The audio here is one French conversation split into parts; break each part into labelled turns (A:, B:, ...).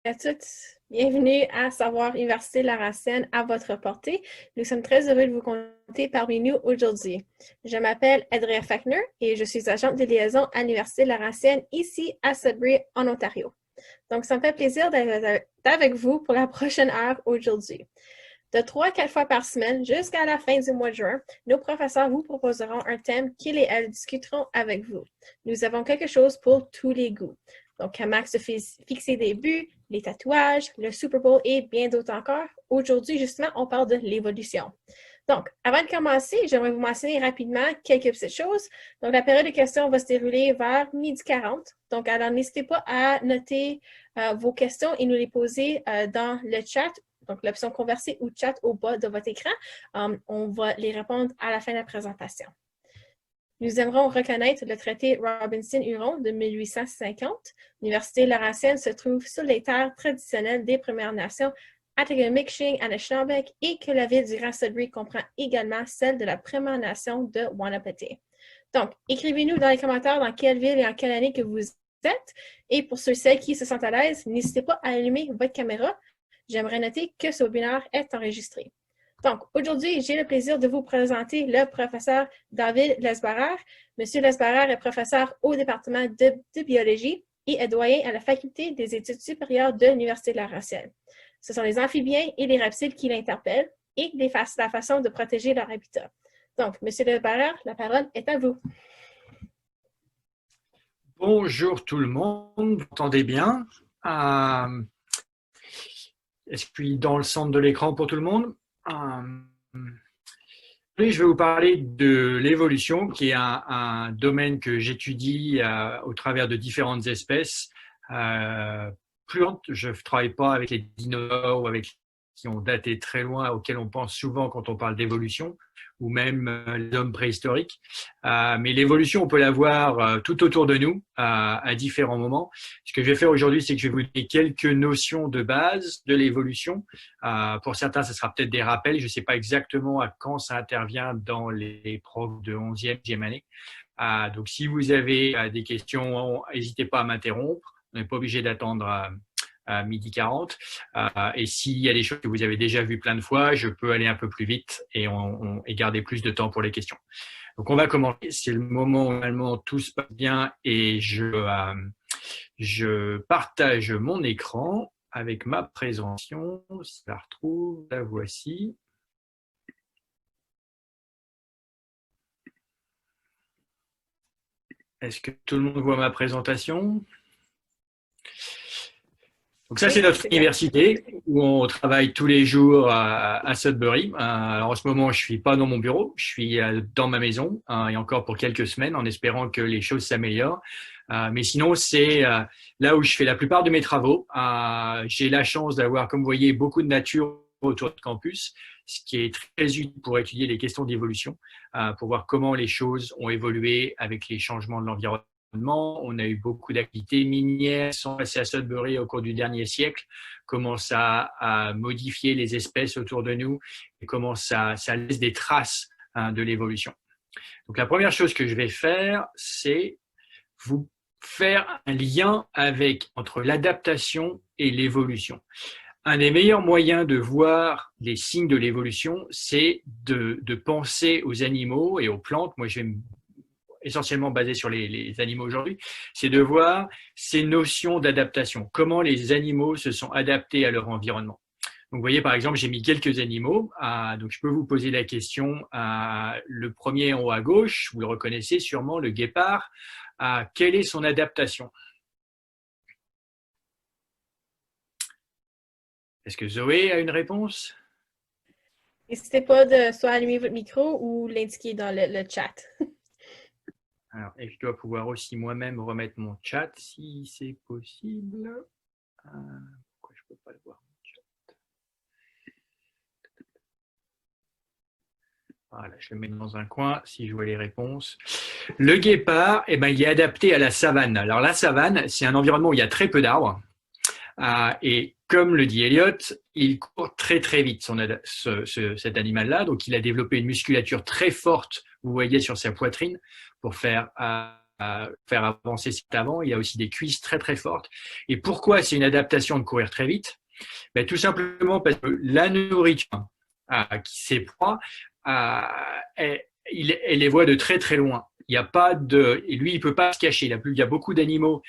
A: à toutes. Bienvenue à Savoir Université Laurentienne à votre portée. Nous sommes très heureux de vous compter parmi nous aujourd'hui. Je m'appelle Adria Fackner et je suis agente de liaison à l'Université Laurentienne ici à Sudbury, en Ontario. Donc, ça me fait plaisir d'être avec vous pour la prochaine heure aujourd'hui. De 3 à 4 fois par semaine jusqu'à la fin du mois de juin, nos professeurs vous proposeront un thème qu'ils et elles discuteront avec vous. Nous avons quelque chose pour tous les goûts. Donc, comment se fixer des buts, les tatouages, le Super Bowl et bien d'autres encore. Aujourd'hui, justement, on parle de l'évolution. Donc, avant de commencer, j'aimerais vous mentionner rapidement quelques petites choses. Donc, la période de questions va se dérouler vers 12h40. Donc, alors, n'hésitez pas à noter vos questions et nous les poser dans le chat. Donc, l'option converser ou chat au bas de votre écran. On va les répondre à la fin de la présentation. Nous aimerons reconnaître le traité Robinson-Huron de 1850. L'Université Laurentienne se trouve sur les terres traditionnelles des Premières Nations, Attigameksheng, Anishinaabeg, et que la ville du Grand Sudbury comprend également celle de la Première Nation de Wanapete. Donc, écrivez-nous dans les commentaires dans quelle ville et en quelle année que vous êtes. Et pour ceux-ci qui se sentent à l'aise, n'hésitez pas à allumer votre caméra. J'aimerais noter que ce webinaire est enregistré. Donc, aujourd'hui, j'ai le plaisir de vous présenter le professeur David Lesbarer. Monsieur Lesbarer est professeur au département de biologie et est doyen à la faculté des études supérieures de l'Université de Laurentienne. Ce sont les amphibiens et les reptiles qui l'interpellent et la façon de protéger leur habitat. Donc, Monsieur Lesbarer, la parole est à vous.
B: Bonjour tout le monde, vous m'entendez bien? Est-ce que je suis dans le centre de l'écran pour tout le monde? Je vais vous parler de l'évolution, qui est un domaine que j'étudie au travers de différentes espèces. Je ne travaille pas avec les dinosaures ou avec qui ont daté très loin, auxquels on pense souvent quand on parle d'évolution, ou même les hommes préhistoriques. Mais l'évolution, on peut la voir tout autour de nous à différents moments. Ce que je vais faire aujourd'hui, c'est que je vais vous donner quelques notions de base de l'évolution. Pour certains, ce sera peut-être des rappels. Je ne sais pas exactement à quand ça intervient dans les profs de 11e, 10e année. Donc, si vous avez des questions, n'hésitez pas à m'interrompre. On n'est pas obligé d'attendre à 12h40. Et s'il y a des choses que vous avez déjà vues plein de fois, je peux aller un peu plus vite et garder plus de temps pour les questions. Donc, on va commencer. C'est le moment où normalement tout se passe bien et je partage mon écran avec ma présentation. Si je la retrouve, la voici. Est-ce que tout le monde voit ma présentation? Donc ça, c'est notre université où on travaille tous les jours à Sudbury. Alors en ce moment, je suis pas dans mon bureau, je suis dans ma maison et encore pour quelques semaines en espérant que les choses s'améliorent. Mais sinon, c'est là où je fais la plupart de mes travaux. J'ai la chance d'avoir, comme vous voyez, beaucoup de nature autour du campus, ce qui est très utile pour étudier les questions d'évolution, pour voir comment les choses ont évolué avec les changements de l'environnement. On a eu beaucoup d'activités minières qui sont passées à Sudbury au cours du dernier siècle, comment ça a modifié les espèces autour de nous et comment ça laisse des traces de l'évolution. Donc la première chose que je vais faire, c'est vous faire un lien entre l'adaptation et l'évolution. Un des meilleurs moyens de voir les signes de l'évolution, c'est de penser aux animaux et aux plantes. Moi, je vais essentiellement basé sur les animaux aujourd'hui, c'est de voir ces notions d'adaptation, comment les animaux se sont adaptés à leur environnement. Donc, vous voyez, par exemple, j'ai mis quelques animaux. Donc, je peux vous poser la question. Le premier en haut à gauche, vous le reconnaissez sûrement, le guépard. Quelle est son adaptation? Est-ce que Zoé a une réponse?
A: N'hésitez pas de soit allumer votre micro ou l'indiquer dans le chat.
B: Alors, et je dois pouvoir aussi moi-même remettre mon chat si c'est possible. Pourquoi je ne peux pas le voir, mon chat? Voilà, je le mets dans un coin si je vois les réponses. Le guépard, il est adapté à la savane. Alors, la savane, c'est un environnement où il y a très peu d'arbres. Et comme le dit Elliot, il court très très vite, cet animal-là. Donc, il a développé une musculature très forte, vous voyez, sur sa poitrine, pour faire faire avancer cet avant. Il a aussi des cuisses très très fortes. Et pourquoi c'est une adaptation de courir très vite? Ben, tout simplement parce que la nourriture qui ses proies, elle les voit de très très loin. Il n'y a pas de, et lui, il peut pas se cacher. Il y a beaucoup d'animaux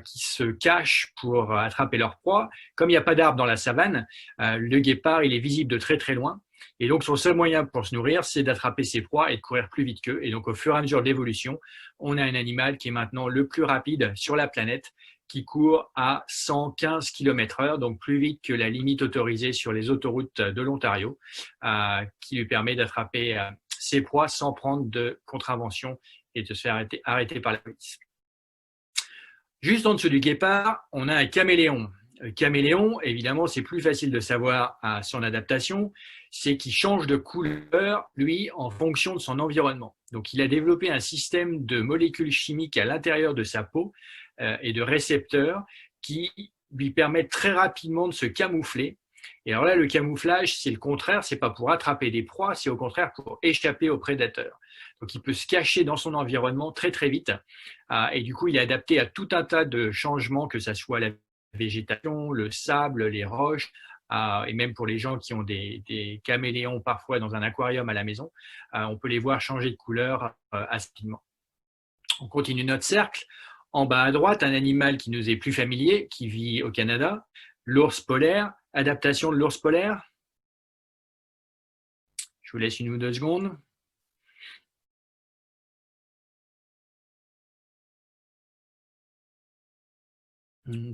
B: qui se cachent pour attraper leur proie. Comme il n'y a pas d'arbres dans la savane, le guépard, il est visible de très très loin. Et donc, son seul moyen pour se nourrir, c'est d'attraper ses proies et de courir plus vite qu'eux. Et donc, au fur et à mesure de l'évolution, on a un animal qui est maintenant le plus rapide sur la planète, qui court à 115 km/h, donc plus vite que la limite autorisée sur les autoroutes de l'Ontario, qui lui permet d'attraper ses proies sans prendre de contravention et de se faire arrêter par la police. Juste en dessous du guépard, on a un caméléon. Le caméléon, évidemment, c'est plus facile de savoir son adaptation, c'est qu'il change de couleur, lui, en fonction de son environnement. Donc, il a développé un système de molécules chimiques à l'intérieur de sa peau et de récepteurs qui lui permettent très rapidement de se camoufler. Et alors là, le camouflage, c'est le contraire, c'est pas pour attraper des proies, c'est au contraire pour échapper aux prédateurs. Donc, il peut se cacher dans son environnement très très vite. Et du coup, il est adapté à tout un tas de changements, que ça soit la végétation, le sable, les roches, et même pour les gens qui ont des caméléons parfois dans un aquarium à la maison, on peut les voir changer de couleur assez rapidement. On continue notre cercle. En bas à droite, un animal qui nous est plus familier, qui vit au Canada, l'ours polaire. Adaptation de l'ours polaire. Je vous laisse 1 ou 2 secondes.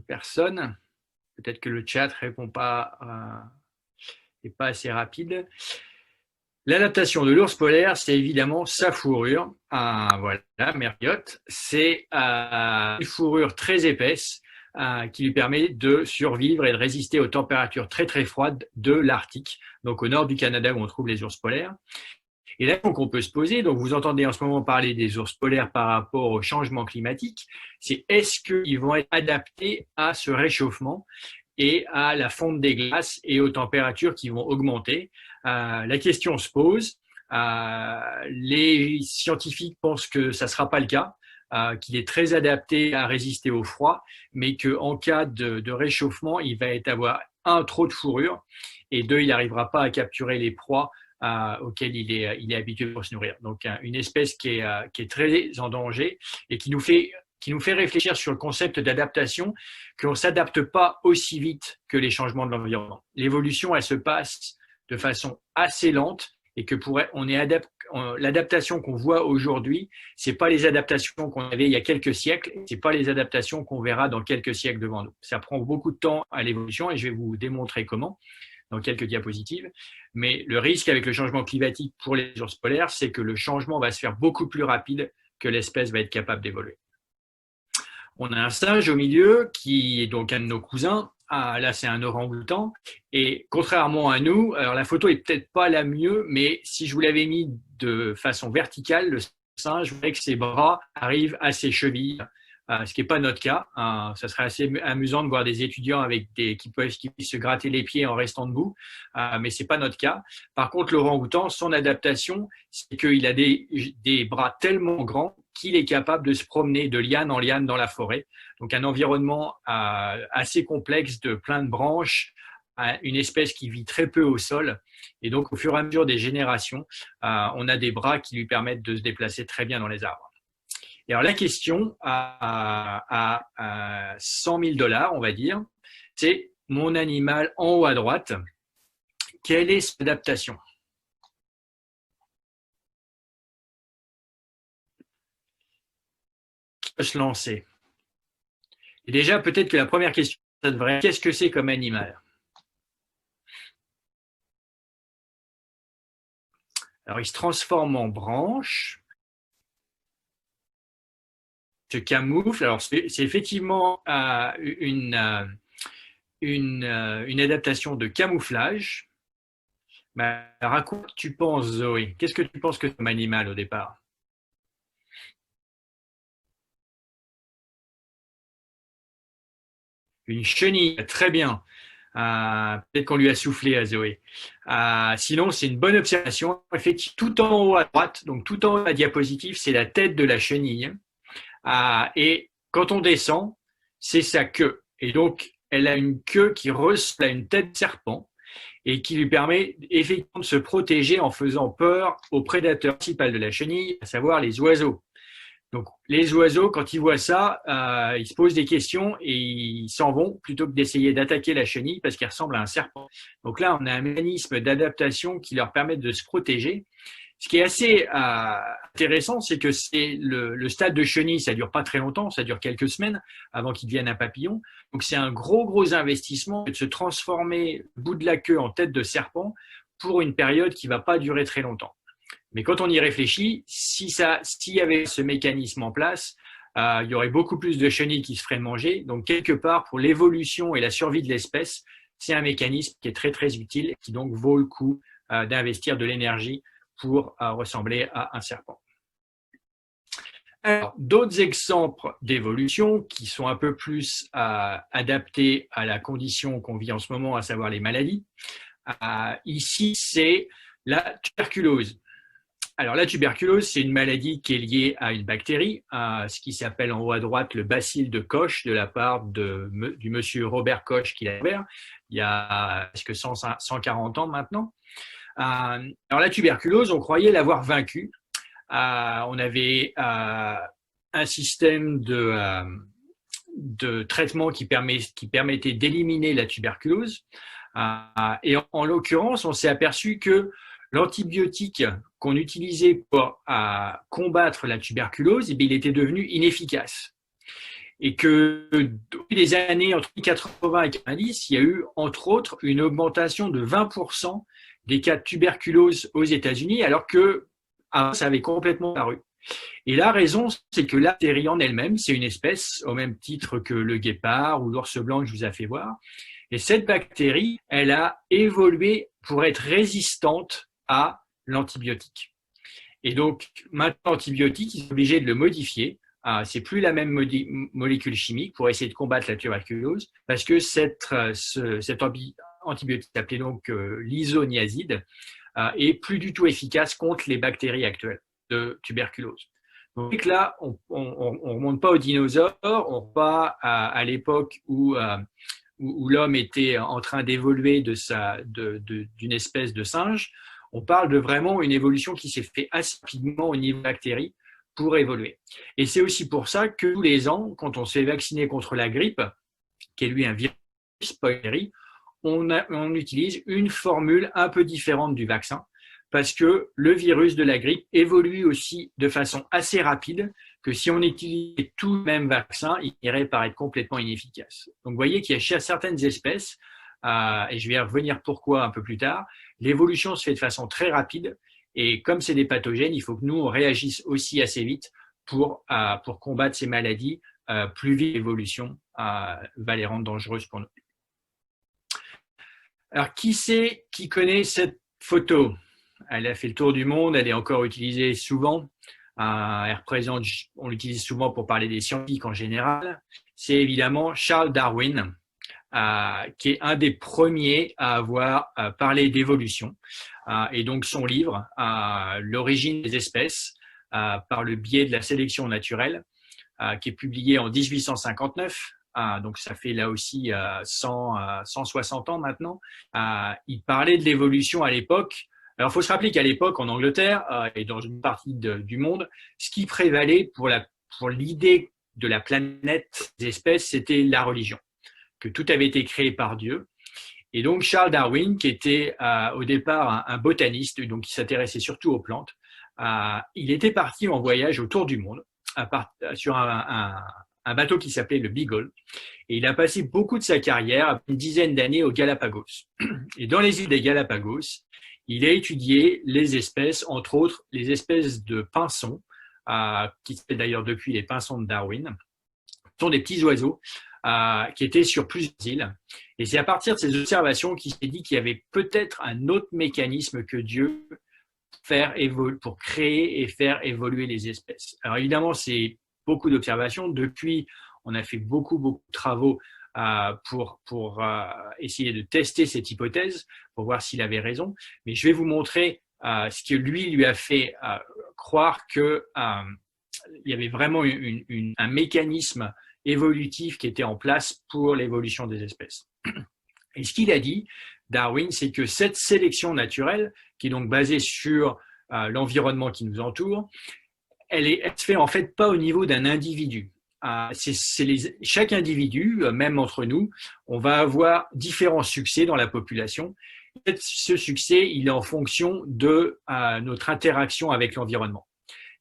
B: Personne. Peut-être que le chat répond pas, n'est pas assez rapide. L'adaptation de l'ours polaire, c'est évidemment sa fourrure. Voilà, Merliot. C'est une fourrure très épaisse qui lui permet de survivre et de résister aux températures très très froides de l'Arctique, donc au nord du Canada où on trouve les ours polaires. Et là, qu'on peut se poser, donc vous entendez en ce moment parler des ours polaires par rapport au changement climatique, c'est est-ce qu'ils vont être adaptés à ce réchauffement et à la fonte des glaces et aux températures qui vont augmenter? La question se pose. Les scientifiques pensent que ça ne sera pas le cas, qu'il est très adapté à résister au froid, mais qu'en cas de réchauffement, il va avoir trop de fourrure et il n'arrivera pas à capturer les proies auxquelles il est habitué pour se nourrir. Donc, une espèce qui est très en danger et qui nous fait réfléchir sur le concept d'adaptation, qu'on ne s'adapte pas aussi vite que les changements de l'environnement. L'évolution, elle se passe de façon assez lente et que l'adaptation qu'on voit aujourd'hui, c'est pas les adaptations qu'on avait il y a quelques siècles, c'est pas les adaptations qu'on verra dans quelques siècles devant nous. Ça prend beaucoup de temps à l'évolution et je vais vous démontrer comment dans quelques diapositives. Mais le risque avec le changement climatique pour les ours polaires, c'est que le changement va se faire beaucoup plus rapide que l'espèce va être capable d'évoluer. On a un singe au milieu qui est donc un de nos cousins. Là, c'est un orang-outan. Et contrairement à nous, alors la photo est peut-être pas la mieux, mais si je vous l'avais mis de façon verticale, le singe, vous voyez que ses bras arrivent à ses chevilles, ce qui n'est pas notre cas. Ça serait assez amusant de voir des étudiants qui puissent se gratter les pieds en restant debout, mais c'est pas notre cas. Par contre, l'orang-outan, son adaptation, c'est qu'il a des bras tellement grands qu'il est capable de se promener de liane en liane dans la forêt. Donc, un environnement assez complexe de plein de branches, une espèce qui vit très peu au sol. Et donc, au fur et à mesure des générations, on a des bras qui lui permettent de se déplacer très bien dans les arbres. Et alors, la question à 100 000 $, on va dire, c'est mon animal en haut à droite. Quelle est son adaptation? Qui peut se lancer? Et déjà, peut-être que la première question, ça devrait être qu'est-ce que c'est comme animal? Alors, il se transforme en branche, se camoufle. Alors, c'est effectivement une adaptation de camouflage. Mais alors, à quoi tu penses, Zoé? Qu'est-ce que tu penses que c'est comme animal au départ? Une chenille, très bien. Peut-être qu'on lui a soufflé à Zoé. Sinon, c'est une bonne observation. Effectivement, tout en haut à droite, donc tout en haut de la diapositive, c'est la tête de la chenille. Et quand on descend, c'est sa queue. Et donc, elle a une queue qui ressemble à une tête de serpent et qui lui permet effectivement de se protéger en faisant peur au prédateur principal de la chenille, à savoir les oiseaux. Donc, les oiseaux, quand ils voient ça, ils se posent des questions et ils s'en vont plutôt que d'essayer d'attaquer la chenille parce qu'elle ressemble à un serpent. Donc là, on a un mécanisme d'adaptation qui leur permet de se protéger. Ce qui est assez intéressant, c'est que c'est le stade de chenille, ça dure pas très longtemps, ça dure quelques semaines avant qu'il devienne un papillon. Donc c'est un gros investissement de se transformer le bout de la queue en tête de serpent pour une période qui va pas durer très longtemps. Mais quand on y réfléchit, s'il y avait ce mécanisme en place, il y aurait beaucoup plus de chenilles qui se feraient manger. Donc quelque part, pour l'évolution et la survie de l'espèce, c'est un mécanisme qui est très utile et qui donc vaut le coup d'investir de l'énergie pour ressembler à un serpent. Alors, d'autres exemples d'évolution qui sont un peu plus adaptés à la condition qu'on vit en ce moment, à savoir les maladies. Ici, c'est la tuberculose. Alors, la tuberculose, c'est une maladie qui est liée à une bactérie, à ce qui s'appelle en haut à droite le bacille de Koch, de la part du monsieur Robert Koch qui l'a découvert il y a presque 140 ans maintenant. Alors la tuberculose, on croyait l'avoir vaincue. On avait un système de traitement qui permettait d'éliminer la tuberculose. Et en l'occurrence, on s'est aperçu que l'antibiotique qu'on utilisait pour combattre la tuberculose, il était devenu inefficace. Et que depuis les années entre 80 et 90, il y a eu entre autres une augmentation de 20% des cas de tuberculose aux États-Unis, alors que avant, ça avait complètement disparu. Et la raison, c'est que la bactérie en elle-même, c'est une espèce au même titre que le guépard ou l'ours blanc que je vous ai fait voir. Et cette bactérie, elle a évolué pour être résistante à l'antibiotique. Et donc, maintenant, l'antibiotique, ils sont obligés de le modifier. C'est plus la même molécule chimique pour essayer de combattre la tuberculose, parce que cet antibiotique appelé donc l'isoniazide est plus du tout efficace contre les bactéries actuelles de tuberculose. Donc là, on remonte pas aux dinosaures, on repart à l'époque où l'homme était en train d'évoluer d'une espèce de singe. On parle de vraiment une évolution qui s'est fait assez rapidement au niveau bactéries pour évoluer. Et c'est aussi pour ça que tous les ans, quand on se fait vacciner contre la grippe, qui est lui un virus spoilerie, on utilise une formule un peu différente du vaccin parce que le virus de la grippe évolue aussi de façon assez rapide que si on utilisait tout le même vaccin, il irait paraître complètement inefficace. Donc vous voyez qu'il y a chez certaines espèces, et je vais revenir pourquoi un peu plus tard, l'évolution se fait de façon très rapide et comme c'est des pathogènes, il faut que nous on réagisse aussi assez vite pour combattre ces maladies. Plus vite l'évolution va les rendre dangereuses pour nous. Alors, qui connaît cette photo? Elle a fait le tour du monde, elle est encore utilisée souvent. Elle représente, on l'utilise souvent pour parler des scientifiques en général. C'est évidemment Charles Darwin, qui est un des premiers à avoir parlé d'évolution. Et donc, son livre, L'origine des espèces, par le biais de la sélection naturelle, qui est publié en 1859. Donc ça fait là aussi 160 ans maintenant. Il parlait de l'évolution à l'époque. Alors il faut se rappeler qu'à l'époque en Angleterre et dans une partie du monde, ce qui prévalait pour l'idée de la planète des espèces, c'était la religion, que tout avait été créé par Dieu. Et donc Charles Darwin, qui était au départ un botaniste, donc qui s'intéressait surtout aux plantes, il était parti en voyage autour du monde sur un bateau qui s'appelait le Beagle. Et il a passé beaucoup de sa carrière, une dizaine d'années aux Galapagos. Et dans les îles des Galapagos, il a étudié les espèces, entre autres les espèces de pinsons, qui s'appellent d'ailleurs depuis les pinsons de Darwin. Ce sont des petits oiseaux qui étaient sur plusieurs îles. Et c'est à partir de ces observations qu'il s'est dit qu'il y avait peut-être un autre mécanisme que Dieu pour créer et faire évoluer les espèces. Alors évidemment, c'est beaucoup d'observations. Depuis, on a fait beaucoup de travaux pour essayer de tester cette hypothèse, pour voir s'il avait raison. Mais je vais vous montrer ce que lui a fait croire que y avait vraiment un mécanisme évolutif qui était en place pour l'évolution des espèces. Et ce qu'il a dit, Darwin, c'est que cette sélection naturelle, qui est donc basée sur l'environnement qui nous entoure, elle se fait en fait pas au niveau d'un individu. Chaque individu, même entre nous, on va avoir différents succès dans la population. Ce succès, il est en fonction de notre interaction avec l'environnement.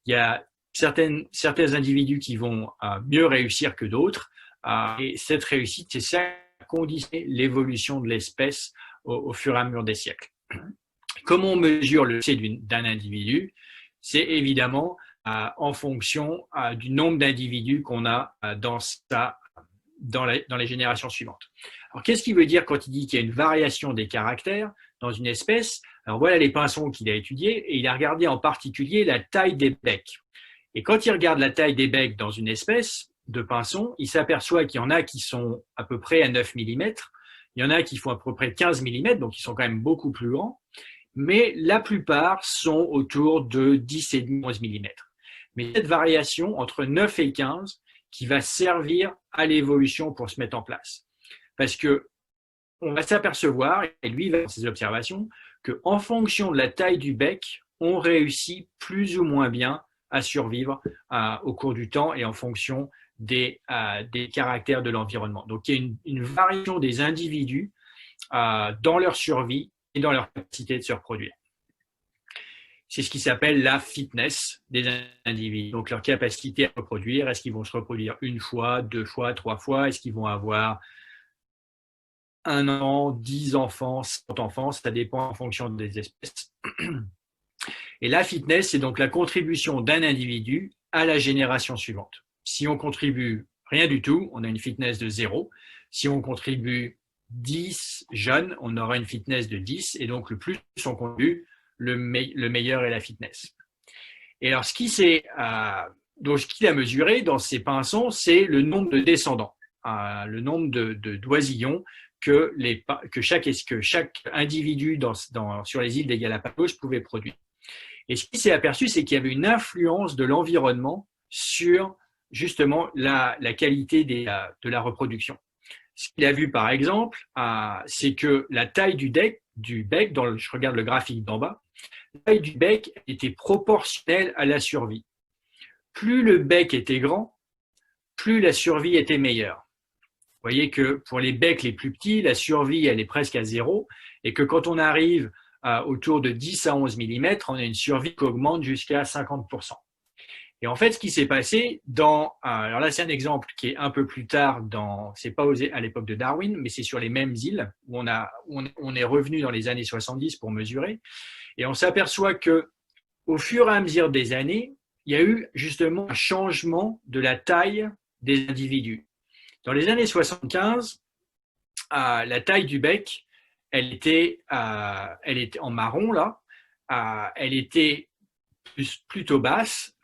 B: Il y a certains individus qui vont mieux réussir que d'autres, et cette réussite, c'est ça qui conditionne l'évolution de l'espèce au fur et à mesure des siècles. Comment on mesure le succès d'un individu? C'est évidemment en fonction du nombre d'individus qu'on a dans les générations suivantes. Alors, qu'est-ce qu'il veut dire quand il dit qu'il y a une variation des caractères dans une espèce? Alors, voilà les pinsons qu'il a étudiés et il a regardé en particulier la taille des becs. Et quand il regarde la taille des becs dans une espèce de pinsons, il s'aperçoit qu'il y en a qui sont à peu près à 9 mm, il y en a qui font à peu près 15 mm, donc ils sont quand même beaucoup plus grands, mais la plupart sont autour de 10 et 11 mm. Mais cette variation entre 9 et 15 qui va servir à l'évolution pour se mettre en place. Parce que on va s'apercevoir, et lui va faire ses observations, qu'en fonction de la taille du bec, on réussit plus ou moins bien à survivre au cours du temps et en fonction des caractères de l'environnement. Donc il y a une variation des individus dans leur survie et dans leur capacité de se reproduire. C'est ce qui s'appelle la fitness des individus. Donc, leur capacité à reproduire. Est-ce qu'ils vont se reproduire une fois, 2 fois, 3 fois? Est-ce qu'ils vont avoir 1 an, 10 enfants, 100 enfants? Ça dépend en fonction des espèces. Et la fitness, c'est donc la contribution d'un individu à la génération suivante. Si on contribue rien du tout, on a une fitness de 0. Si on contribue 10 jeunes, on aura une fitness de 10. Et donc, le plus on contribue, le meilleur est la fitness. Et alors, ce qu'il a mesuré dans ces pinsons, c'est le nombre de descendants, le nombre d'oisillons que chaque individu sur les îles des Galapagos pouvait produire. Et ce qu'il s'est aperçu, c'est qu'il y avait une influence de l'environnement sur justement la qualité de la reproduction. Ce qu'il a vu, par exemple, c'est que la taille du bec, je regarde le graphique d'en bas, la taille du bec était proportionnelle à la survie. Plus le bec était grand, plus la survie était meilleure. Vous voyez que pour les becs les plus petits, la survie, elle est presque à 0, et que quand on arrive autour de 10 à 11 mm, on a une survie qui augmente jusqu'à 50%. Et en fait, ce qui s'est passé alors là, c'est un exemple qui est un peu plus tard c'est pas à l'époque de Darwin, mais c'est sur les mêmes îles où on est revenu dans les années 70 pour mesurer. Et on s'aperçoit que, au fur et à mesure des années, il y a eu justement un changement de la taille des individus. Dans les années 75, la taille du bec, elle était en marron là, elle était plutôt basse.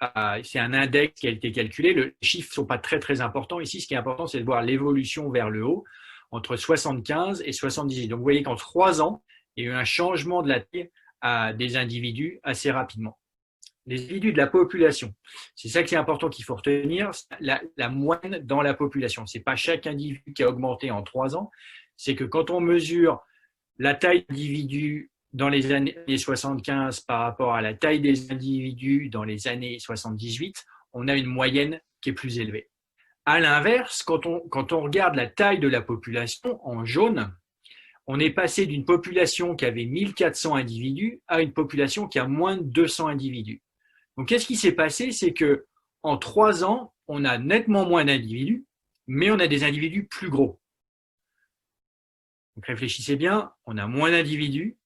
B: C'est un index qui a été calculé. Les chiffres ne sont pas très très importants ici. Ce qui est important, c'est de voir l'évolution vers le haut entre 75 et 78. Donc vous voyez qu'en 3 ans, il y a eu un changement de la taille des individus assez rapidement. Les individus de la population, c'est ça qui est important qu'il faut retenir, la moyenne dans la population. Ce n'est pas chaque individu qui a augmenté en 3 ans, c'est que quand on mesure la taille d'individus dans les années 75 par rapport à la taille des individus dans les années 78, on a une moyenne qui est plus élevée. À l'inverse, quand on regarde la taille de la population en jaune, on est passé d'une population qui avait 1400 individus à une population qui a moins de 200 individus. Donc, qu'est-ce qui s'est passé? C'est que en 3 ans, on a nettement moins d'individus, mais on a des individus plus gros. Donc, réfléchissez bien, on a moins d'individus,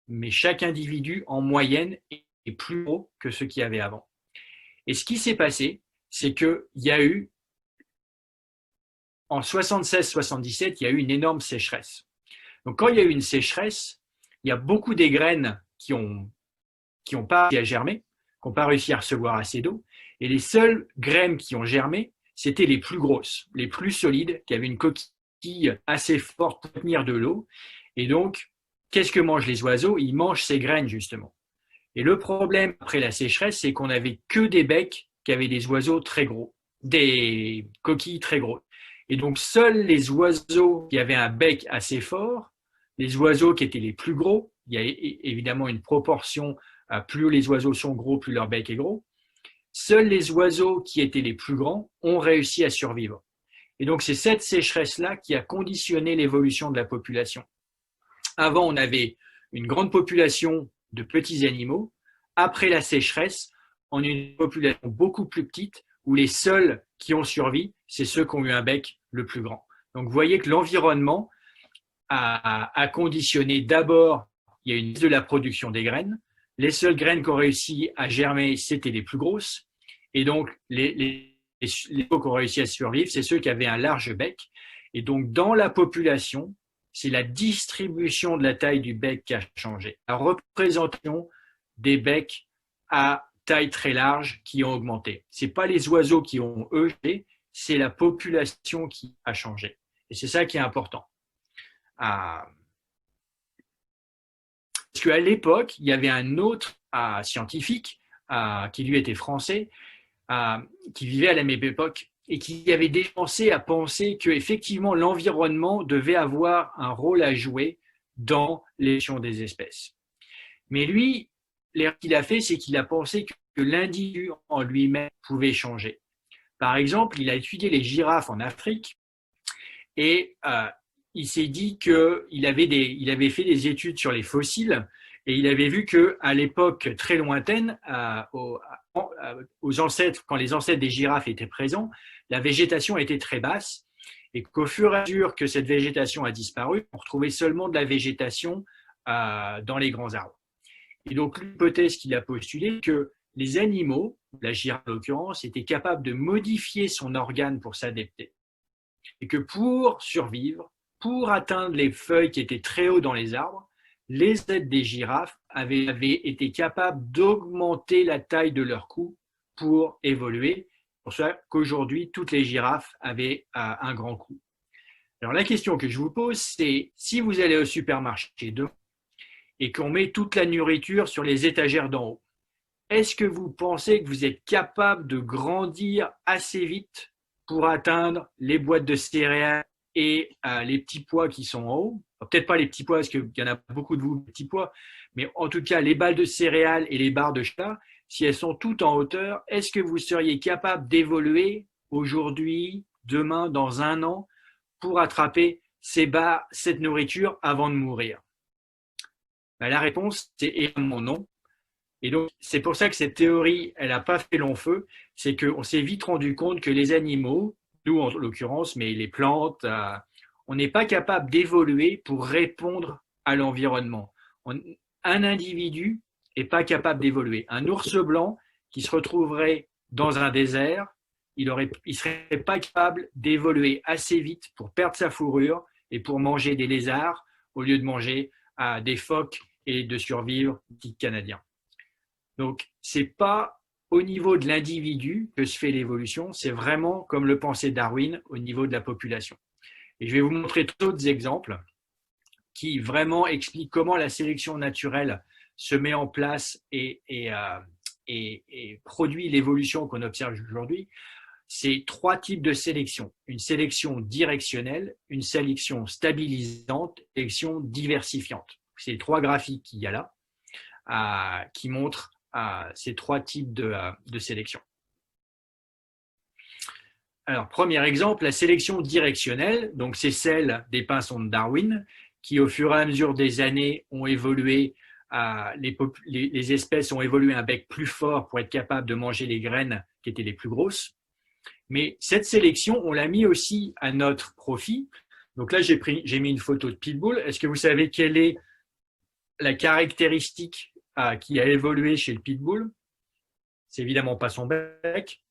B: mais chaque individu, en moyenne, est plus gros que ce qu'il y avait avant. Et ce qui s'est passé, c'est qu'il y a eu, en 76-77, il y a eu une énorme sécheresse. Donc, quand il y a eu une sécheresse, il y a beaucoup des graines qui ont pas réussi à germer, qui n'ont pas réussi à recevoir assez d'eau. Et les seules graines qui ont germé, c'était les plus grosses, les plus solides, qui avaient une coquille assez forte pour tenir de l'eau. Et donc, qu'est-ce que mangent les oiseaux? Ils mangent ces graines, justement. Et le problème après la sécheresse, c'est qu'on n'avait que des becs qui avaient des oiseaux très gros, des coquilles très grosses. Et donc, seuls les oiseaux qui avaient un bec assez fort, les oiseaux qui étaient les plus gros, il y a évidemment une proportion, plus les oiseaux sont gros, plus leur bec est gros, seuls les oiseaux qui étaient les plus grands ont réussi à survivre. Et donc, c'est cette sécheresse-là qui a conditionné l'évolution de la population. Avant, on avait une grande population de petits animaux. Après la sécheresse, on a une population beaucoup plus petite où les seuls qui ont survécu, c'est ceux qui ont eu un bec le plus grand. Donc, vous voyez que l'environnement a conditionné d'abord, il y a une baisse de la production des graines. Les seules graines qui ont réussi à germer, c'était les plus grosses. Et donc, les qui ont réussi à survivre, c'est ceux qui avaient un large bec. Et donc, dans la population, c'est la distribution de la taille du bec qui a changé. La représentation des becs à taille très large qui ont augmenté. Ce n'est pas les oiseaux qui ont changé, c'est la population qui a changé. Et c'est ça qui est important. Parce qu'à l'époque, il y avait un autre scientifique qui lui était français, qui vivait à la même époque et qui avait déjà pensé à penser qu'effectivement l'environnement devait avoir un rôle à jouer dans l'évolution des espèces. Mais lui, l'erreur qu'il a fait, c'est qu'il a pensé que l'individu en lui-même pouvait changer. Par exemple, il a étudié les girafes en Afrique et il s'est dit qu'il avait fait des études sur les fossiles et il avait vu qu'à l'époque très lointaine, aux ancêtres, quand les ancêtres des girafes étaient présents, la végétation était très basse et qu'au fur et à mesure que cette végétation a disparu, on retrouvait seulement de la végétation dans les grands arbres. Et donc l'hypothèse qu'il a postulée, que les animaux, la girafe en l'occurrence, étaient capables de modifier son organe pour s'adapter. Et que pour survivre, pour atteindre les feuilles qui étaient très haut dans les arbres, les aides des girafes avaient été capables d'augmenter la taille de leur cou pour évoluer. C'est pour ça qu'aujourd'hui, toutes les girafes avaient un grand cou. Alors la question que je vous pose, c'est si vous allez au supermarché demain et qu'on met toute la nourriture sur les étagères d'en haut, est-ce que vous pensez que vous êtes capable de grandir assez vite pour atteindre les boîtes de céréales et les petits pois qui sont en haut? Peut-être pas les petits pois, parce qu'il y en a beaucoup de vous, petits pois, mais en tout cas, les balles de céréales et les barres de chocolat, si elles sont toutes en hauteur, est-ce que vous seriez capable d'évoluer aujourd'hui, demain, dans un an, pour attraper cette nourriture avant de mourir? La réponse, c'est évidemment non. Et donc, c'est pour ça que cette théorie, elle n'a pas fait long feu. C'est qu'on s'est vite rendu compte que les animaux, nous en l'occurrence, mais les plantes, on n'est pas capable d'évoluer pour répondre à l'environnement. Un individu n'est pas capable d'évoluer. Un ours blanc qui se retrouverait dans un désert, il ne serait pas capable d'évoluer assez vite pour perdre sa fourrure et pour manger des lézards au lieu de manger des phoques et de survivre des canadiens. Donc, ce n'est pas au niveau de l'individu que se fait l'évolution, c'est vraiment, comme le pensait Darwin, au niveau de la population. Et je vais vous montrer d'autres exemples qui vraiment expliquent comment la sélection naturelle se met en place et produit l'évolution qu'on observe aujourd'hui. C'est 3 types de sélection. Une sélection directionnelle, une sélection stabilisante, une sélection diversifiante. C'est les 3 graphiques qu'il y a là qui montrent ces 3 types de sélection. Alors, premier exemple, la sélection directionnelle, donc c'est celle des pinsons de Darwin, qui au fur et à mesure des années ont évolué, les espèces ont évolué un bec plus fort pour être capables de manger les graines qui étaient les plus grosses. Mais cette sélection, on l'a mis aussi à notre profit. Donc là, j'ai mis une photo de Pitbull. Est-ce que vous savez quelle est la caractéristique qui a évolué chez le pitbull? C'est évidemment pas son bec.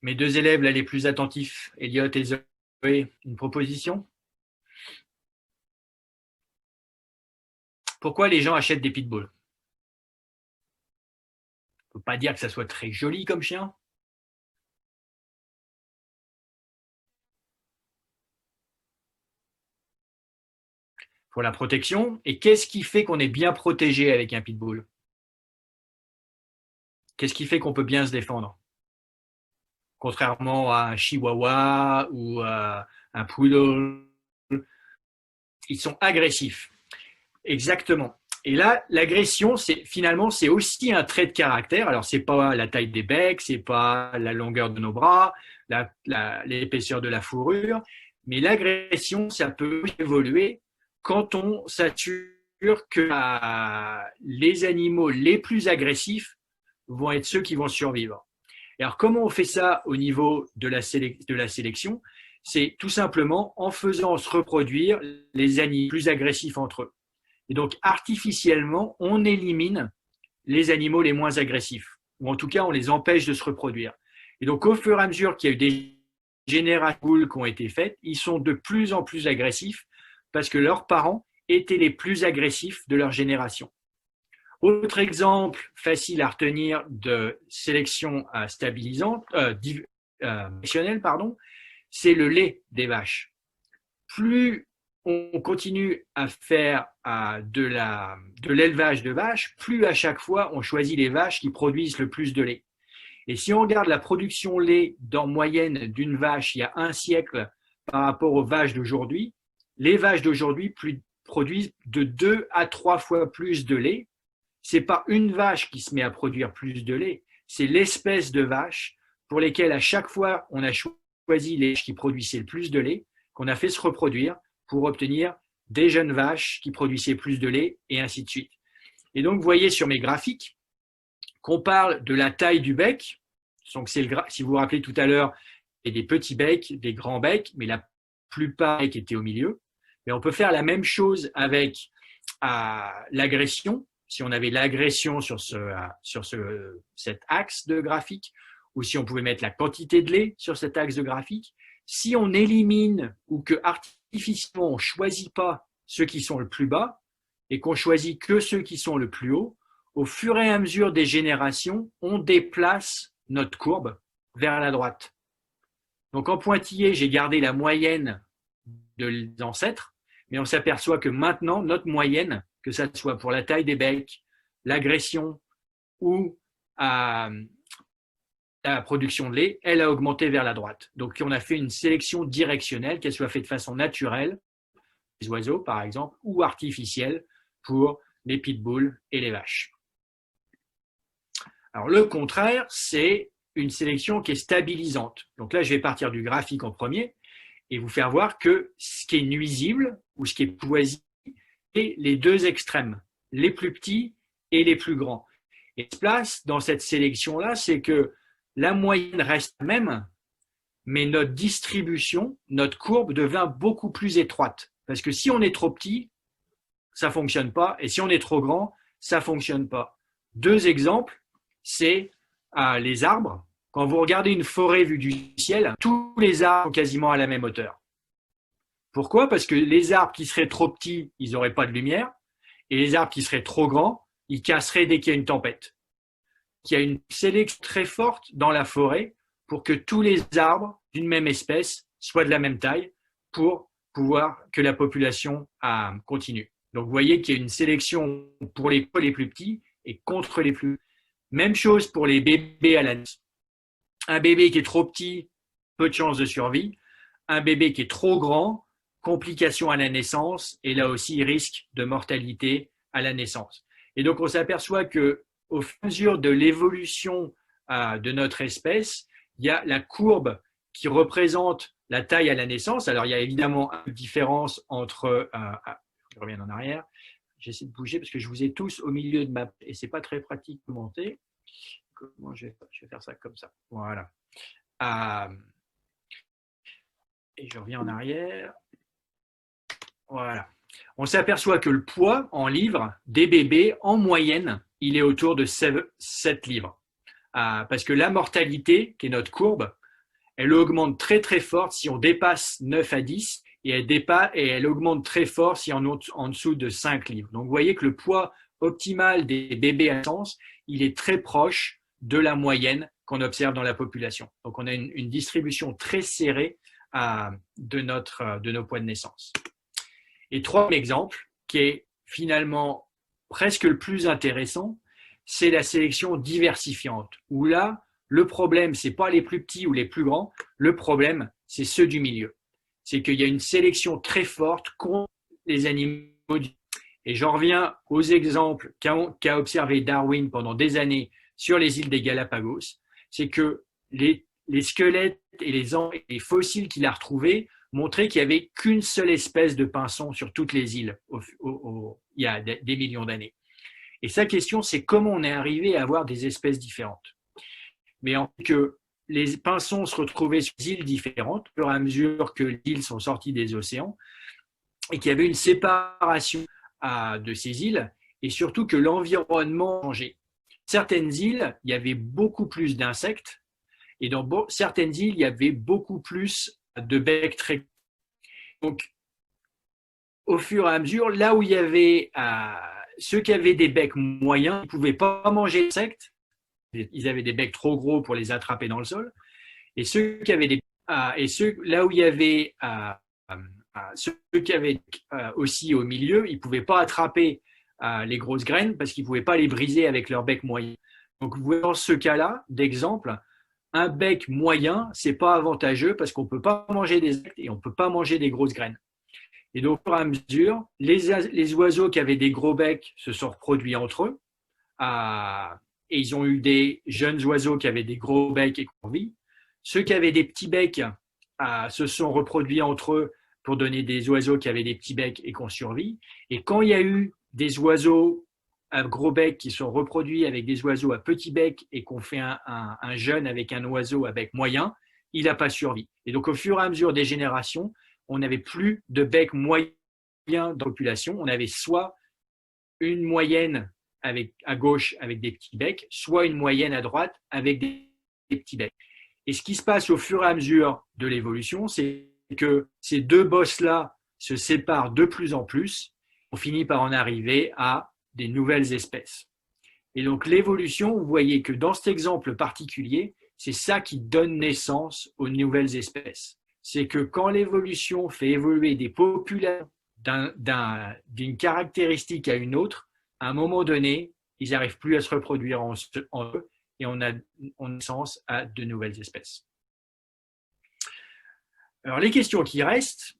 B: Mes 2 élèves là, les plus attentifs, Elliot et Zoé, une proposition? Pourquoi les gens achètent des pitbulls? On ne peut pas dire que ça soit très joli comme chien. pour la protection. Et qu'est-ce qui fait qu'on est bien protégé avec un pitbull? Qu'est-ce qui fait qu'on peut bien se défendre? Contrairement à un chihuahua ou à un poodle, ils sont agressifs. Exactement. Et là, l'agression, finalement, c'est aussi un trait de caractère. Alors, c'est pas la taille des becs, c'est pas la longueur de nos bras, l'épaisseur de la fourrure, mais l'agression, ça peut évoluer quand on s'assure que les animaux les plus agressifs vont être ceux qui vont survivre. Et alors, comment on fait ça au niveau de la sélection? C'est tout simplement en faisant se reproduire les animaux plus agressifs entre eux. Et donc, artificiellement, on élimine les animaux les moins agressifs, ou en tout cas, on les empêche de se reproduire. Et donc, au fur et à mesure qu'il y a eu des générations qui ont été faites, ils sont de plus en plus agressifs parce que leurs parents étaient les plus agressifs de leur génération. Autre exemple facile à retenir de sélection stabilisante, c'est le lait des vaches. Plus on continue à faire de l'élevage de vaches, plus à chaque fois on choisit les vaches qui produisent le plus de lait. Et si on regarde la production lait en moyenne d'une vache il y a un siècle par rapport aux vaches d'aujourd'hui, les vaches d'aujourd'hui produisent de 2 à 3 fois plus de lait. C'est pas une vache qui se met à produire plus de lait, c'est l'espèce de vache pour lesquelles à chaque fois on a choisi les vaches qui produisaient le plus de lait, qu'on a fait se reproduire pour obtenir des jeunes vaches qui produisaient plus de lait et ainsi de suite. Et donc, vous voyez sur mes graphiques qu'on parle de la taille du bec. Donc, si vous vous rappelez tout à l'heure, il y a des petits becs, des grands becs, mais la plupart des becs étaient au milieu. Mais on peut faire la même chose avec l'agression. Si on avait l'agression sur cet axe de graphique, ou si on pouvait mettre la quantité de lait sur cet axe de graphique, si on élimine ou que artificiellement on ne choisit pas ceux qui sont le plus bas et qu'on choisit que ceux qui sont le plus haut, au fur et à mesure des générations, on déplace notre courbe vers la droite. Donc en pointillé, j'ai gardé la moyenne des ancêtres, mais on s'aperçoit que maintenant, notre moyenne, que ça soit pour la taille des becs, l'agression ou la production de lait, elle a augmenté vers la droite. Donc, on a fait une sélection directionnelle, qu'elle soit faite de façon naturelle, les oiseaux par exemple, ou artificielle pour les pitbulls et les vaches. Alors, le contraire, c'est une sélection qui est stabilisante. Donc là, je vais partir du graphique en premier et vous faire voir que ce qui est nuisible ou ce qui est choisi, c'est les deux extrêmes, les plus petits et les plus grands. Et ce qui se place dans cette sélection-là, c'est que la moyenne reste la même, mais notre distribution, notre courbe devient beaucoup plus étroite. Parce que si on est trop petit, ça ne fonctionne pas. Et si on est trop grand, ça ne fonctionne pas. Deux exemples, c'est les arbres. Quand vous regardez une forêt vue du ciel, tous les arbres sont quasiment à la même hauteur. Pourquoi? Parce que les arbres qui seraient trop petits, ils n'auraient pas de lumière. Et les arbres qui seraient trop grands, ils casseraient dès qu'il y a une tempête. Il y a une sélection très forte dans la forêt pour que tous les arbres d'une même espèce soient de la même taille pour pouvoir que la population continue. Donc, vous voyez qu'il y a une sélection pour les plus petits et contre les plus. Même chose pour les bébés à la naissance. Un bébé qui est trop petit, peu de chances de survie. Un bébé qui est trop grand, complications à la naissance et là aussi risque de mortalité à la naissance. Et donc, on s'aperçoit que au fur et à mesure de l'évolution de notre espèce, il y a la courbe qui représente la taille à la naissance. Alors, il y a évidemment une différence entre… je reviens en arrière. J'essaie de bouger parce que je vous ai tous au milieu de ma… Et ce n'est pas très pratique de monter. Comment je vais faire ça comme ça. Voilà. Et je reviens en arrière. Voilà. On s'aperçoit que le poids en livres des bébés, en moyenne, il est autour de 7 livres. Parce que la mortalité, qui est notre courbe, elle augmente très très fort si on dépasse 9 à 10 et elle augmente très fort si on est en dessous de 5 livres. Donc vous voyez que le poids optimal des bébés à naissance, il est très proche de la moyenne qu'on observe dans la population. Donc on a une distribution très serrée de nos poids de naissance. Et troisième exemple, qui est finalement presque le plus intéressant, c'est la sélection diversifiante, où là, le problème, c'est pas les plus petits ou les plus grands, le problème, c'est ceux du milieu. C'est qu'il y a une sélection très forte contre les animaux. Et j'en reviens aux exemples qu'a observé Darwin pendant des années sur les îles des Galapagos, c'est que les squelettes et les fossiles qu'il a retrouvés montraient qu'il n'y avait qu'une seule espèce de pinson sur toutes les îles il y a des millions d'années. Et sa question, c'est comment on est arrivé à avoir des espèces différentes. Mais en fait que les pinsons se retrouvaient sur des îles différentes, au fur et à mesure que les îles sont sorties des océans, et qu'il y avait une séparation de ces îles, et surtout que l'environnement changeait. Certaines îles, il y avait beaucoup plus d'insectes, et dans certaines îles, il y avait beaucoup plus de becs très. Donc, au fur et à mesure, là où il y avait ceux qui avaient des becs moyens, ils ne pouvaient pas manger d'insectes, ils avaient des becs trop gros pour les attraper dans le sol, et ceux qui avaient là où il y avait ceux qui avaient aussi au milieu, ils ne pouvaient pas attraper les grosses graines parce qu'ils ne pouvaient pas les briser avec leur bec moyen. Donc, dans ce cas-là, d'exemple, un bec moyen, ce n'est pas avantageux parce qu'on ne peut pas manger des insectes et on ne peut pas manger des grosses graines. Et donc, au fur et à mesure, les oiseaux qui avaient des gros becs se sont reproduits entre eux. Et ils ont eu des jeunes oiseaux qui avaient des gros becs et qui ont vécu. Ceux qui avaient des petits becs se sont reproduits entre eux pour donner des oiseaux qui avaient des petits becs et qui ont survécu. Et quand il y a eu des oiseaux à gros bec qui sont reproduits avec des oiseaux à petits bec et qu'on fait un jeune avec un oiseau à bec moyen, il n'a pas survécu. Et donc, au fur et à mesure des générations, on n'avait plus de bec moyen dans la population. On avait soit une moyenne à gauche avec des petits becs, soit une moyenne à droite avec des petits becs. Et ce qui se passe au fur et à mesure de l'évolution, c'est que ces deux bosses-là se séparent de plus en plus. On finit par en arriver à des nouvelles espèces. Et donc l'évolution, vous voyez que dans cet exemple particulier, c'est ça qui donne naissance aux nouvelles espèces. C'est que quand l'évolution fait évoluer des populations d'une caractéristique à une autre, à un moment donné, ils n'arrivent plus à se reproduire en eux et on a naissance à de nouvelles espèces. Alors les questions qui restent,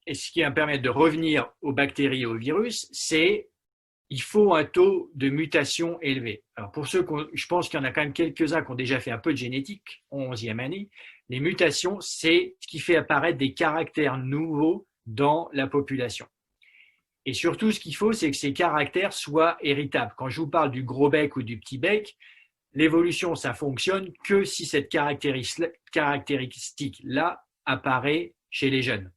B: et ce qui va me permettre de revenir aux bactéries et aux virus, c'est il faut un taux de mutation élevé. Alors pour ceux, je pense qu'il y en a quand même quelques-uns qui ont déjà fait un peu de génétique en 11e année, les mutations, c'est ce qui fait apparaître des caractères nouveaux dans la population. Et surtout, ce qu'il faut, c'est que ces caractères soient héritables. Quand je vous parle du gros bec ou du petit bec, l'évolution, ça fonctionne que si cette caractéristique-là apparaît chez les jeunes.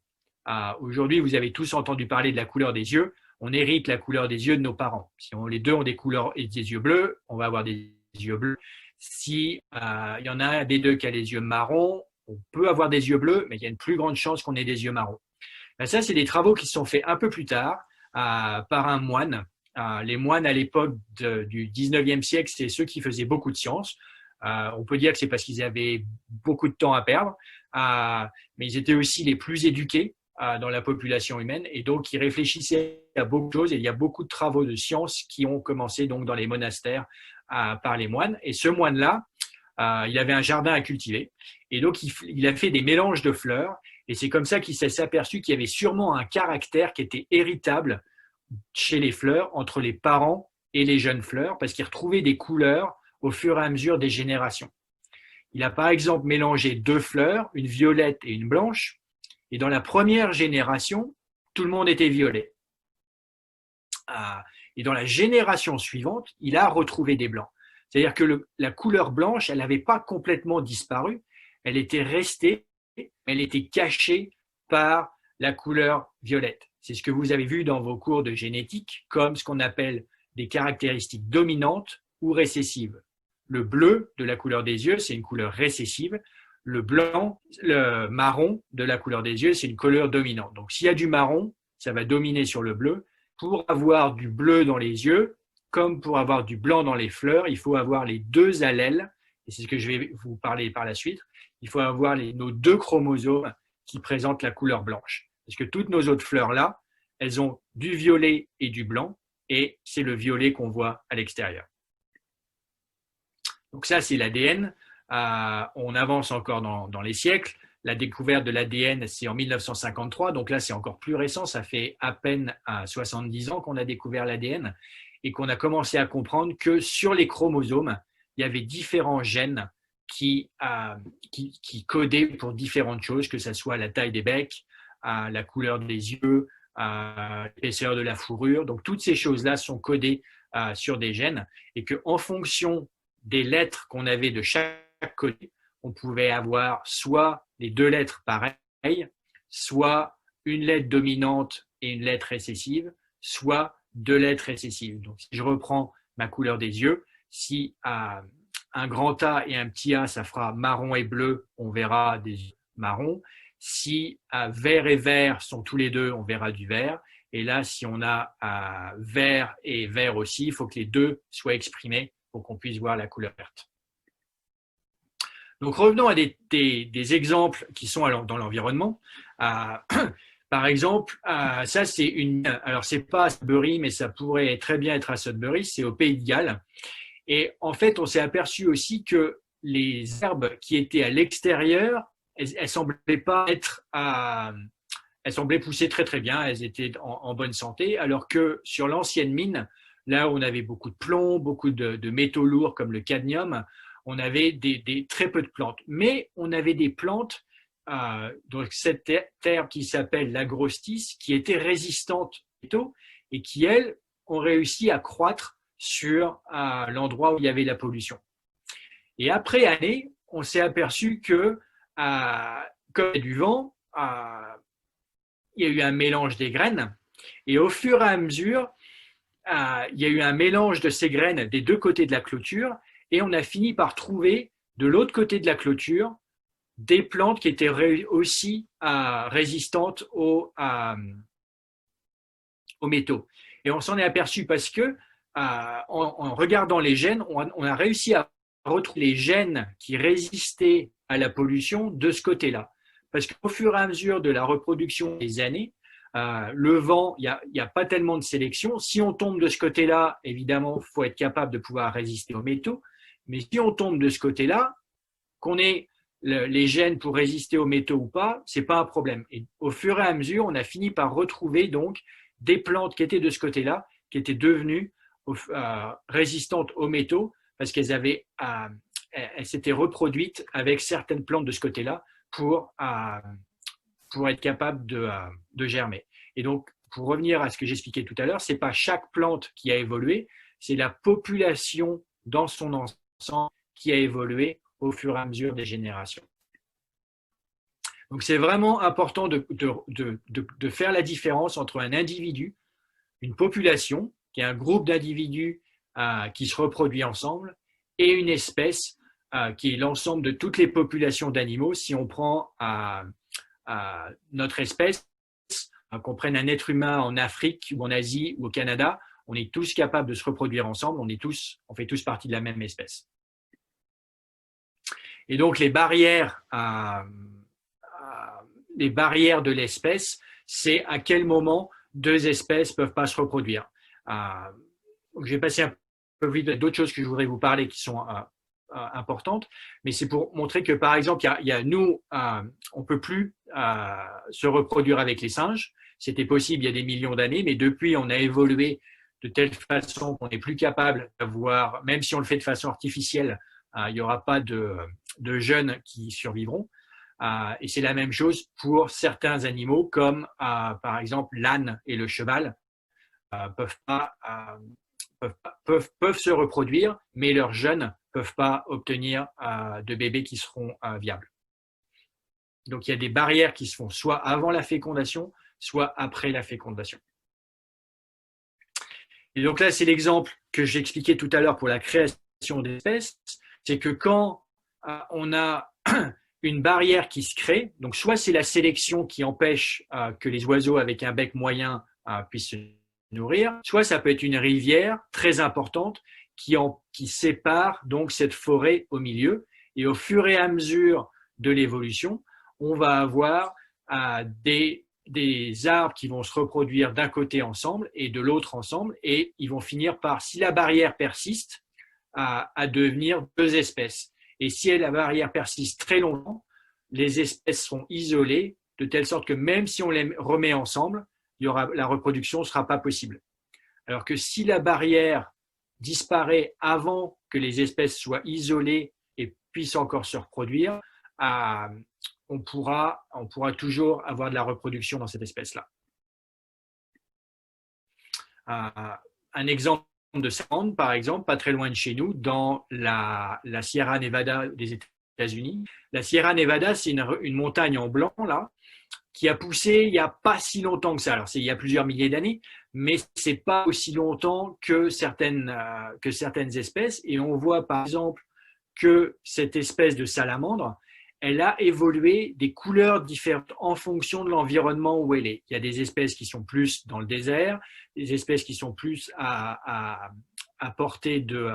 B: Aujourd'hui, vous avez tous entendu parler de la couleur des yeux. On hérite la couleur des yeux de nos parents. Si les deux ont des couleurs et des yeux bleus, on va avoir des yeux bleus. Si il y en a un des deux qui a les yeux marrons, on peut avoir des yeux bleus, mais il y a une plus grande chance qu'on ait des yeux marrons. Ça, c'est des travaux qui se sont faits un peu plus tard par un moine. Les moines à l'époque du 19e siècle, c'est ceux qui faisaient beaucoup de sciences. On peut dire que c'est parce qu'ils avaient beaucoup de temps à perdre, mais ils étaient aussi les plus éduqués dans la population humaine et donc ils réfléchissaient à beaucoup de choses et il y a beaucoup de travaux de sciences qui ont commencé donc dans les monastères par les moines. Et ce moine-là, il avait un jardin à cultiver et donc il a fait des mélanges de fleurs et c'est comme ça qu'il s'est aperçu qu'il y avait sûrement un caractère qui était héritable chez les fleurs entre les parents et les jeunes fleurs parce qu'il retrouvait des couleurs au fur et à mesure des générations. Il a par exemple mélangé deux fleurs, une violette et une blanche, et dans la première génération, tout le monde était violet. Et dans la génération suivante, il a retrouvé des blancs. C'est-à-dire que la couleur blanche, elle n'avait pas complètement disparu, elle était restée, elle était cachée par la couleur violette. C'est ce que vous avez vu dans vos cours de génétique, comme ce qu'on appelle des caractéristiques dominantes ou récessives. Le bleu de la couleur des yeux, c'est une couleur récessive. Le blanc, le marron de la couleur des yeux, c'est une couleur dominante. Donc, s'il y a du marron, ça va dominer sur le bleu. Pour avoir du bleu dans les yeux, comme pour avoir du blanc dans les fleurs, il faut avoir les deux allèles, et c'est ce que je vais vous parler par la suite. Il faut avoir nos deux chromosomes qui présentent la couleur blanche. Parce que toutes nos autres fleurs-là, elles ont du violet et du blanc, et c'est le violet qu'on voit à l'extérieur. Donc ça, c'est l'ADN. On avance encore dans les siècles. La découverte de l'ADN, c'est en 1953, donc là, c'est encore plus récent. Ça fait à peine 70 ans qu'on a découvert l'ADN et qu'on a commencé à comprendre que sur les chromosomes, il y avait différents gènes qui codaient pour différentes choses, que ce soit la taille des becs, la couleur des yeux, l'épaisseur de la fourrure. Donc, toutes ces choses-là sont codées sur des gènes et qu'en fonction des lettres qu'on avait de chaque côté, on pouvait avoir soit les deux lettres pareilles, soit une lettre dominante et une lettre récessive, soit deux lettres récessives. Donc, si je reprends ma couleur des yeux, si un grand A et un petit A, ça fera marron et bleu, on verra des yeux marrons. Si vert et vert sont tous les deux, on verra du vert. Et là, si on a vert et vert aussi, il faut que les deux soient exprimés pour qu'on puisse voir la couleur verte. Donc, revenons à des exemples qui sont dans l'environnement. Par exemple, ça, c'est alors, c'est pas à Sudbury, mais ça pourrait très bien être à Sudbury, c'est au Pays de Galles. Et en fait, on s'est aperçu aussi que les herbes qui étaient à l'extérieur, elles semblaient pas être elles semblaient pousser très très bien, elles étaient en bonne santé, alors que sur l'ancienne mine, là où on avait beaucoup de plomb, beaucoup de métaux lourds comme le cadmium, on avait très peu de plantes. Mais on avait des plantes, donc cette terre qui s'appelle l'agrostis, qui était résistante aux métaux et qui, elles, ont réussi à croître sur l'endroit où il y avait la pollution. Et après année, on s'est aperçu que, comme il y a du vent, il y a eu un mélange des graines. Et au fur et à mesure, il y a eu un mélange de ces graines des deux côtés de la clôture et on a fini par trouver de l'autre côté de la clôture des plantes qui étaient aussi résistantes aux métaux. Et on s'en est aperçu parce que en regardant les gènes, on a réussi à retrouver les gènes qui résistaient à la pollution de ce côté-là. Parce qu'au fur et à mesure de la reproduction des années, le vent, il n'y a pas tellement de sélection. Si on tombe de ce côté-là, évidemment, il faut être capable de pouvoir résister aux métaux. Mais si on tombe de ce côté-là, qu'on ait les gènes pour résister aux métaux ou pas, c'est pas un problème. Et au fur et à mesure, on a fini par retrouver donc des plantes qui étaient de ce côté-là, qui étaient devenues résistantes aux métaux parce qu'elles s'étaient reproduites avec certaines plantes de ce côté-là pour être capables de germer. Et donc, pour revenir à ce que j'expliquais tout à l'heure, c'est pas chaque plante qui a évolué, c'est la population dans son ensemble qui a évolué au fur et à mesure des générations. Donc, c'est vraiment important de faire la différence entre un individu, une population, qui est un groupe d'individus qui se reproduit ensemble, et une espèce qui est l'ensemble de toutes les populations d'animaux. Si on prend notre espèce, qu'on prenne un être humain en Afrique ou en Asie ou au Canada, on est tous capables de se reproduire ensemble, on fait tous partie de la même espèce. Et donc les barrières de l'espèce, c'est à quel moment deux espèces peuvent pas se reproduire. Je vais passer un peu vite d'autres choses que je voudrais vous parler qui sont importantes, mais c'est pour montrer que par exemple, nous, on peut plus se reproduire avec les singes. C'était possible il y a des millions d'années, mais depuis, on a évolué de telle façon qu'on n'est plus capable d'avoir, même si on le fait de façon artificielle, il n'y aura pas de jeunes qui survivront. Et c'est la même chose pour certains animaux, comme par exemple l'âne et le cheval peuvent se reproduire, mais leurs jeunes peuvent pas obtenir de bébés qui seront viables. Donc il y a des barrières qui se font soit avant la fécondation, soit après la fécondation. Et donc là, c'est l'exemple que j'expliquais tout à l'heure pour la création d'espèces, c'est que quand on a une barrière qui se crée, donc soit c'est la sélection qui empêche que les oiseaux avec un bec moyen puissent se nourrir, soit ça peut être une rivière très importante qui sépare donc cette forêt au milieu. Et au fur et à mesure de l'évolution, on va avoir des des arbres qui vont se reproduire d'un côté ensemble et de l'autre ensemble, et ils vont finir par, si la barrière persiste, à devenir deux espèces. Et si la barrière persiste très longtemps, les espèces seront isolées de telle sorte que même si on les remet ensemble, la reproduction ne sera pas possible. Alors que si la barrière disparaît avant que les espèces soient isolées et puissent encore se reproduire, on pourra toujours avoir de la reproduction dans cette espèce-là. Un exemple de Sand, par exemple, pas très loin de chez nous, dans la Sierra Nevada des États-Unis. La Sierra Nevada, c'est une montagne en blanc, là, qui a poussé il n'y a pas si longtemps que ça. Alors, c'est il y a plusieurs milliers d'années, mais c'est pas aussi longtemps que certaines espèces. Et on voit, par exemple, que cette espèce de salamandre, elle a évolué des couleurs différentes en fonction de l'environnement où elle est. Il y a des espèces qui sont plus dans le désert, des espèces qui sont plus à portée de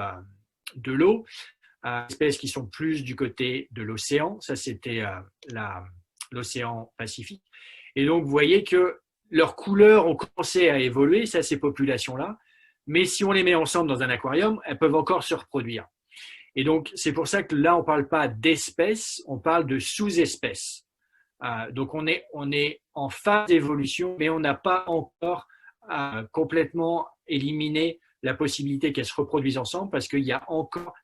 B: l'eau, des espèces qui sont plus du côté de l'océan. Ça, c'était l'océan Pacifique. Et donc, vous voyez que leurs couleurs ont commencé à évoluer, ça, ces populations-là. Mais si on les met ensemble dans un aquarium, elles peuvent encore se reproduire. Et donc, c'est pour ça que là, on ne parle pas d'espèces, on parle de sous-espèces. Donc, on est en phase d'évolution, mais on n'a pas encore complètement éliminé la possibilité qu'elles se reproduisent ensemble parce elles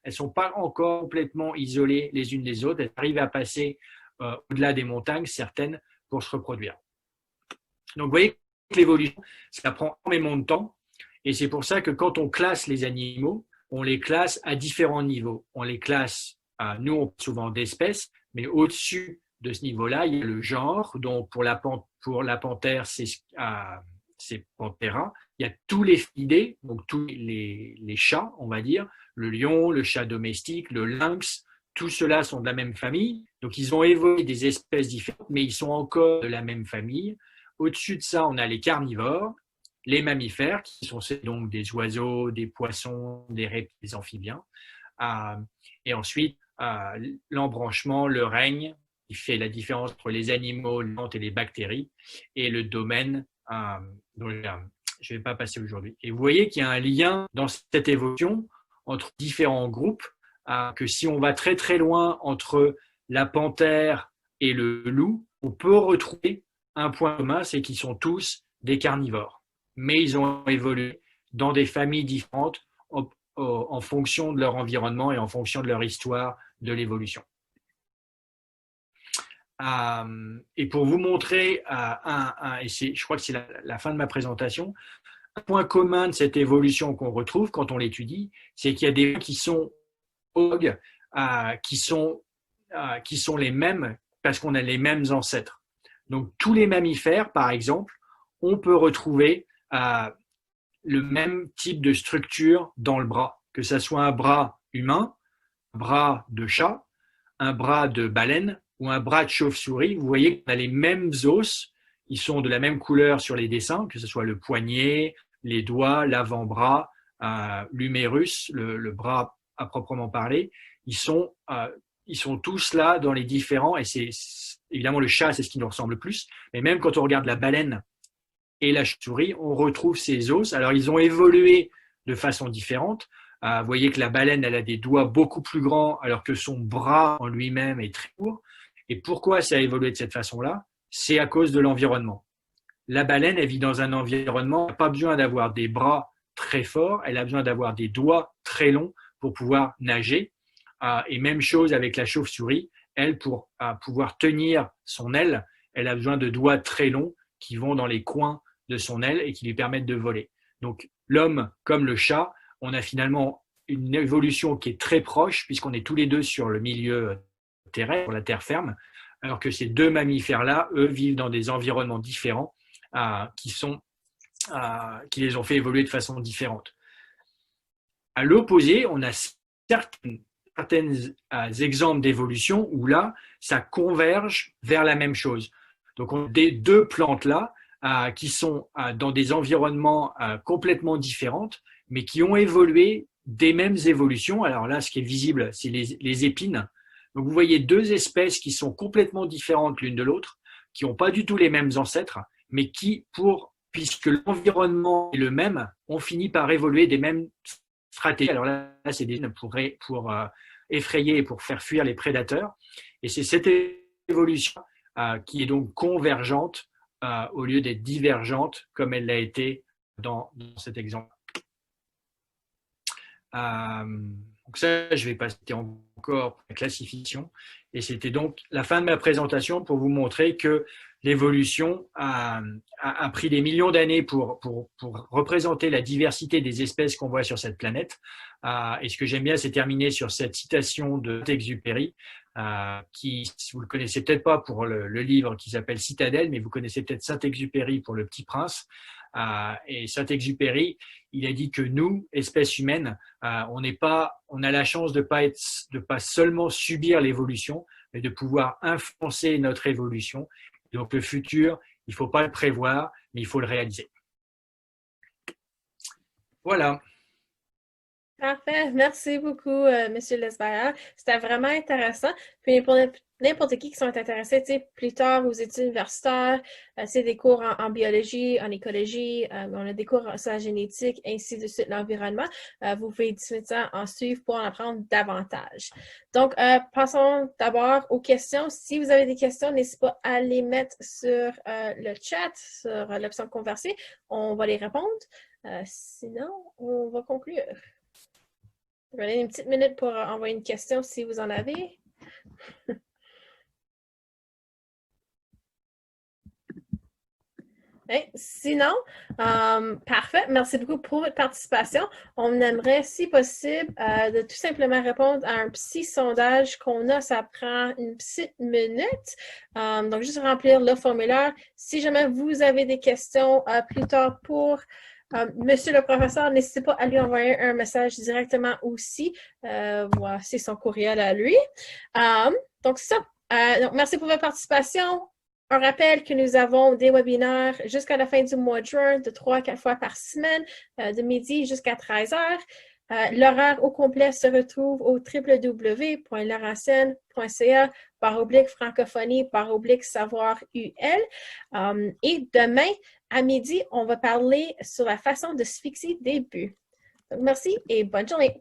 B: ne sont pas encore complètement isolées les unes des autres. Elles arrivent à passer au-delà des montagnes, certaines, pour se reproduire. Donc, vous voyez que l'évolution, ça prend énormément de temps. Et c'est pour ça que quand on classe les animaux, on les classe à différents niveaux. On les classe, nous, on parle souvent d'espèces, mais au-dessus de ce niveau-là, il y a le genre. Donc, pour la panthère, c'est Panthera. Il y a tous les félidés, donc tous les chats, on va dire, le lion, le chat domestique, le lynx, tout cela sont de la même famille. Donc, ils ont évolué des espèces différentes, mais ils sont encore de la même famille. Au-dessus de ça, on a les carnivores, les mammifères, qui sont donc des oiseaux, des poissons, des reptiles, des amphibiens. Et ensuite, l'embranchement, le règne, qui fait la différence entre les animaux, les plantes et les bactéries, et le domaine dont je ne vais pas passer aujourd'hui. Et vous voyez qu'il y a un lien dans cette évolution entre différents groupes, que si on va très très loin entre la panthère et le loup, on peut retrouver un point commun, c'est qu'ils sont tous des carnivores. Mais ils ont évolué dans des familles différentes en fonction de leur environnement et en fonction de leur histoire de l'évolution. Et pour vous montrer, je crois que c'est la fin de ma présentation, un point commun de cette évolution qu'on retrouve quand on l'étudie, c'est qu'il y a des qui sont qui sont les mêmes parce qu'on a les mêmes ancêtres. Donc tous les mammifères, par exemple, on peut retrouver le même type de structure dans le bras, que ce soit un bras humain, un bras de chat, un bras de baleine ou un bras de chauve-souris. Vous voyez qu'on a les mêmes os, ils sont de la même couleur sur les dessins, que ce soit le poignet, les doigts, l'avant-bras, l'humérus, le bras à proprement parler. Ils sont tous là dans les différents, et c'est évidemment le chat, c'est ce qui nous ressemble le plus, mais même quand on regarde la baleine et la chauve-souris, on retrouve ces os. Alors, ils ont évolué de façon différente. Vous voyez que la baleine, elle a des doigts beaucoup plus grands, alors que son bras en lui-même est très court. Et pourquoi ça a évolué de cette façon-là? C'est à cause de l'environnement. La baleine, elle vit dans un environnement, elle n'a pas besoin d'avoir des bras très forts, elle a besoin d'avoir des doigts très longs pour pouvoir nager. Et même chose avec la chauve-souris, elle, pour pouvoir tenir son aile, elle a besoin de doigts très longs qui vont dans les coins de son aile et qui lui permettent de voler. Donc, l'homme, comme le chat, on a finalement une évolution qui est très proche, puisqu'on est tous les deux sur le milieu terrestre, sur la terre ferme, alors que ces deux mammifères-là, eux, vivent dans des environnements différents qui les ont fait évoluer de façon différente. À l'opposé, on a certains exemples d'évolution où là, ça converge vers la même chose. Donc, on a des deux plantes-là qui sont dans des environnements complètement différents, mais qui ont évolué des mêmes évolutions. Alors là, ce qui est visible, c'est les épines. Donc, vous voyez deux espèces qui sont complètement différentes l'une de l'autre, qui n'ont pas du tout les mêmes ancêtres, mais puisque l'environnement est le même, on finit par évoluer des mêmes stratégies. Alors là c'est des pour effrayer et pour faire fuir les prédateurs. Et c'est cette évolution qui est donc convergente au lieu d'être divergente comme elle l'a été dans cet exemple. Donc ça, je vais passer encore pour la classification. Et c'était donc la fin de ma présentation pour vous montrer que l'évolution a pris des millions d'années pour représenter la diversité des espèces qu'on voit sur cette planète. Et ce que j'aime bien, c'est terminer sur cette citation de Saint-Exupéry, qui, vous le connaissez peut-être pas pour le livre qui s'appelle Citadelle, mais vous connaissez peut-être Saint-Exupéry pour Le Petit Prince. Et Saint-Exupéry, il a dit que nous, espèces humaines, on a la chance de pas seulement subir l'évolution, mais de pouvoir influencer notre évolution. Donc le futur, il faut pas le prévoir, mais il faut le réaliser. Voilà.
A: Parfait. Merci beaucoup, Monsieur Lesbaillard. C'était vraiment intéressant. Puis pour n'importe qui sont intéressés, plus tard aux études universitaires, c'est des cours en biologie, en écologie, on a des cours sur la génétique, ainsi de suite, l'environnement. Vous pouvez définitivement en suivre pour en apprendre davantage. Donc, passons d'abord aux questions. Si vous avez des questions, n'hésitez pas à les mettre sur le chat, sur l'option converser. On va les répondre. Sinon, on va conclure. Je vais donner une petite minute pour envoyer une question si vous en avez. Sinon, parfait. Merci beaucoup pour votre participation. On aimerait, si possible, de tout simplement répondre à un petit sondage qu'on a. Ça prend une petite minute. Donc, juste remplir le formulaire. Si jamais vous avez des questions plus tard pour Monsieur le professeur, n'hésitez pas à lui envoyer un message directement aussi. Voici son courriel à lui. Donc, c'est ça. Donc, merci pour votre participation. Un rappel que nous avons des webinaires jusqu'à la fin du mois de juin, de 3 à 4 fois par semaine, de midi jusqu'à 13 heures. L'horaire au complet se retrouve au www.laurentienne.ca/francophonie/savoir-UL. Et demain, à midi, on va parler sur la façon de se fixer des buts. Donc, merci et bonne journée.